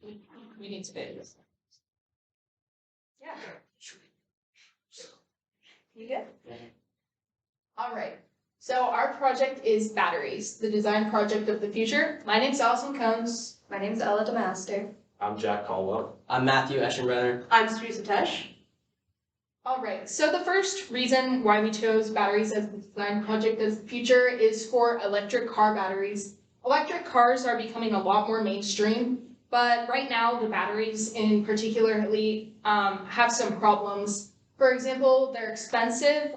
We need to do this. Yeah. You good? All right. So our project is batteries, the design project of the future. My name's Allison Combs. My name's Ella DeMaster. I'm Jack Caldwell. I'm Matthew Eschenbrenner. I'm Teresa Tesh. All right, so the first reason why we chose batteries as the design project as the future is for electric car batteries. Electric cars are becoming a lot more mainstream, but right now the batteries in particularly have some problems. For example, they're expensive,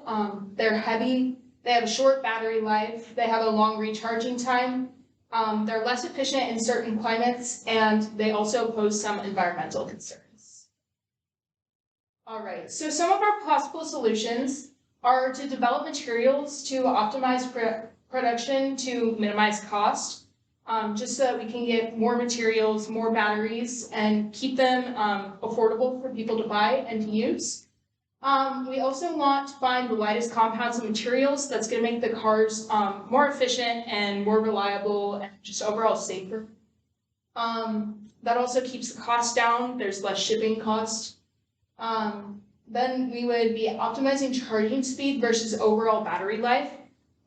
they're heavy, they have a short battery life, they have a long recharging time, they're less efficient in certain climates, and they also pose some environmental concerns. All right, so some of our possible solutions are to develop materials to optimize production to minimize cost, just so that we can get more materials, more batteries, and keep them affordable for people to buy and to use. We also want to find the lightest compounds and materials that's going to make the cars more efficient and more reliable and just overall safer. That also keeps the cost down. There's less shipping cost. Then we would be optimizing charging speed versus overall battery life.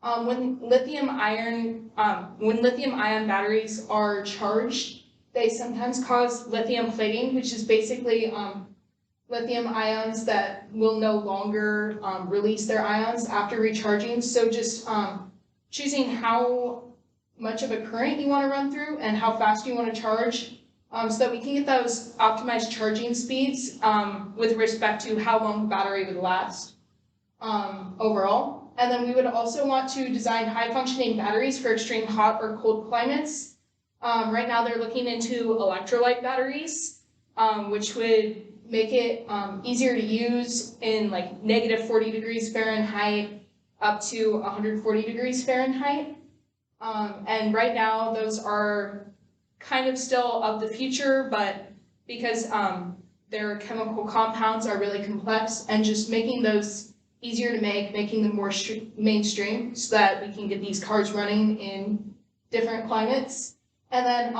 When lithium ion batteries are charged, they sometimes cause lithium plating, which is basically lithium ions that will no longer release their ions after recharging. So just choosing how much of a current you want to run through and how fast you want to charge, so that we can get those optimized charging speeds with respect to how long the battery would last overall. And then we would also want to design high-functioning batteries for extreme hot or cold climates. Right now they're looking into electrolyte batteries, which would make it easier to use in like negative 40 degrees Fahrenheit up to 140 degrees Fahrenheit. And right now those are kind of still of the future, but because their chemical compounds are really complex, and just making those easier to make, making them more mainstream so that we can get these cars running in different climates. And then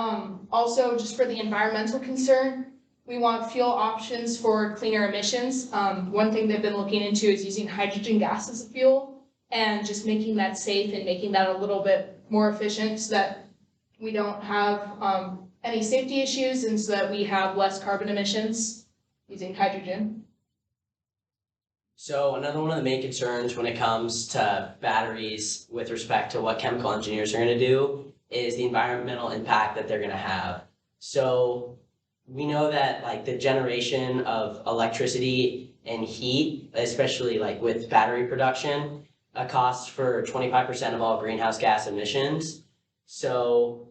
also just for the environmental concern, we want fuel options for cleaner emissions. One thing they've been looking into is using hydrogen gas as a fuel and just making that safe and making that a little bit more efficient so that we don't have any safety issues and so that we have less carbon emissions using hydrogen. So another one of the main concerns when it comes to batteries with respect to what chemical engineers are going to do is the environmental impact that they're going to have. So we know that like the generation of electricity and heat, especially like with battery production, costs for 25% of all greenhouse gas emissions. So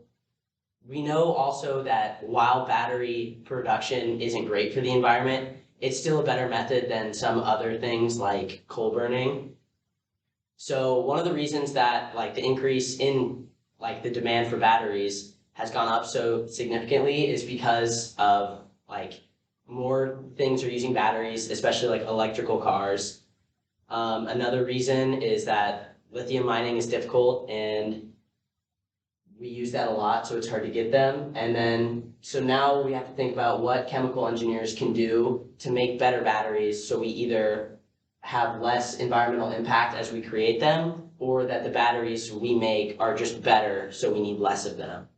we know also that while battery production isn't great for the environment, it's still a better method than some other things like coal burning. So one of the reasons that like the increase in like the demand for batteries has gone up so significantly is because of like more things are using batteries, especially like electrical cars. Another reason is that lithium mining is difficult and we use that a lot, so it's hard to get them. And then, so now we have to think about what chemical engineers can do to make better batteries so we either have less environmental impact as we create them, or that the batteries we make are just better, so we need less of them.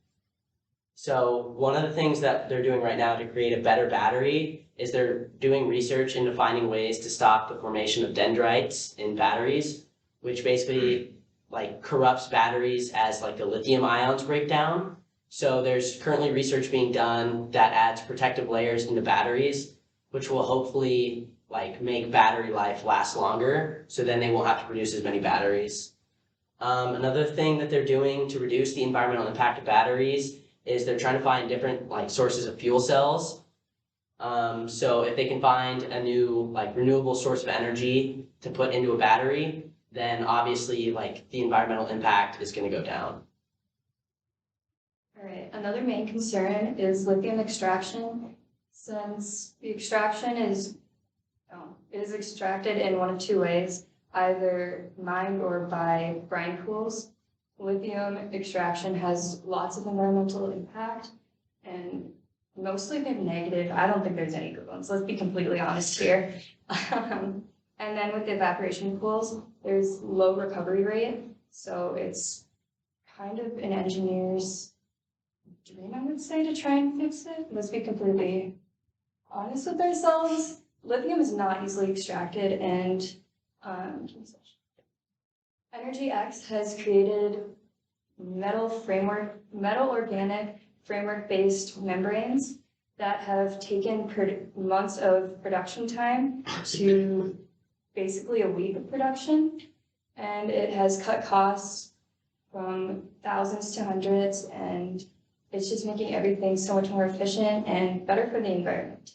So one of the things that they're doing right now to create a better battery is they're doing research into finding ways to stop the formation of dendrites in batteries, which basically like corrupts batteries as like the lithium ions break down. So there's currently research being done that adds protective layers into batteries, which will hopefully like make battery life last longer, so then they won't have to produce as many batteries. Another thing that they're doing to reduce the environmental impact of batteries is they're trying to find different like sources of fuel cells. So if they can find a new like renewable source of energy to put into a battery, then obviously like the environmental impact is going to go down. All right, another main concern is lithium extraction. Since the extraction is extracted in one of two ways, either mined or by brine pools, lithium extraction has lots of environmental impact, and mostly been negative. I don't think there's any good ones. Let's be completely honest here. And then with the evaporation pools, there's low recovery rate. So it's kind of an engineer's dream, I would say, to try and fix it. Let's be completely honest with ourselves. Lithium is not easily extracted, and Energy X has created metal organic framework-based membranes that have taken months of production time to basically a week of production, and it has cut costs from thousands to hundreds, and it's just making everything so much more efficient and better for the environment.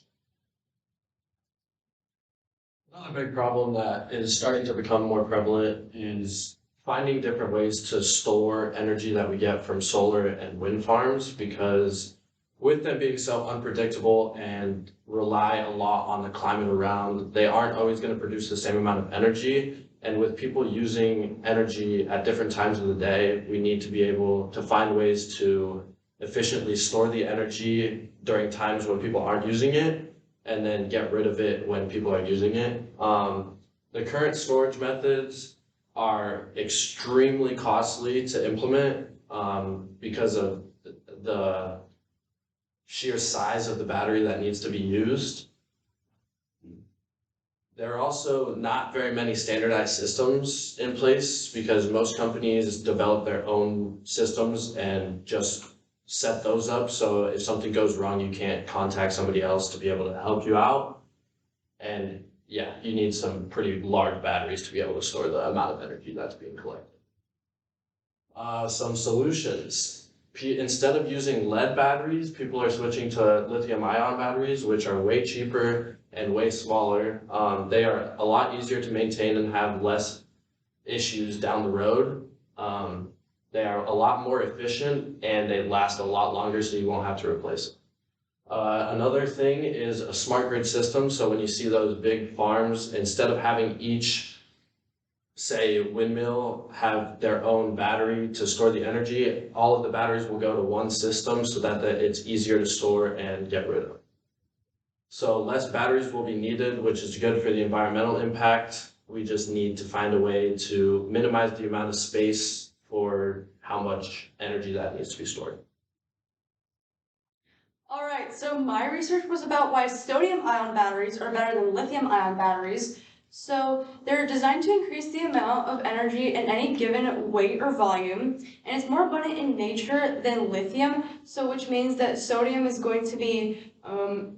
Another big problem that is starting to become more prevalent is finding different ways to store energy that we get from solar and wind farms, because with them being so unpredictable and rely a lot on the climate around, they aren't always going to produce the same amount of energy. And with people using energy at different times of the day, we need to be able to find ways to efficiently store the energy during times when people aren't using it, and then get rid of it when people are using it. The current storage methods are extremely costly to implement because of the sheer size of the battery that needs to be used. There are also not very many standardized systems in place because most companies develop their own systems and just set those up. So if something goes wrong, you can't contact somebody else to be able to help you out. And yeah, you need some pretty large batteries to be able to store the amount of energy that's being collected. Some solutions. Instead of using lead batteries, people are switching to lithium-ion batteries, which are way cheaper and way smaller. They are a lot easier to maintain and have less issues down the road. They are a lot more efficient and they last a lot longer, so you won't have to replace them. Another thing is a smart grid system. So when you see those big farms, instead of having each, say, windmill have their own battery to store the energy, all of the batteries will go to one system so that it's easier to store and get rid of. So less batteries will be needed, which is good for the environmental impact. We just need to find a way to minimize the amount of space for how much energy that needs to be stored. All right, so my research was about why sodium-ion batteries are better than lithium-ion batteries. So they're designed to increase the amount of energy in any given weight or volume, and it's more abundant in nature than lithium, so which means that sodium is going to be so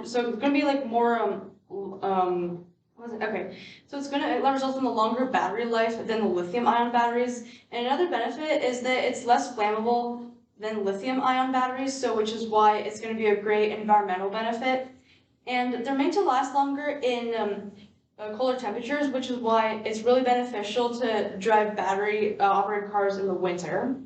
it's going to be like more what was it? Okay, so it results in a longer battery life than the lithium-ion batteries. And another benefit is that it's less flammable than lithium-ion batteries, so which is why it's going to be a great environmental benefit. And they're made to last longer in colder temperatures, which is why it's really beneficial to drive battery operated cars in the winter.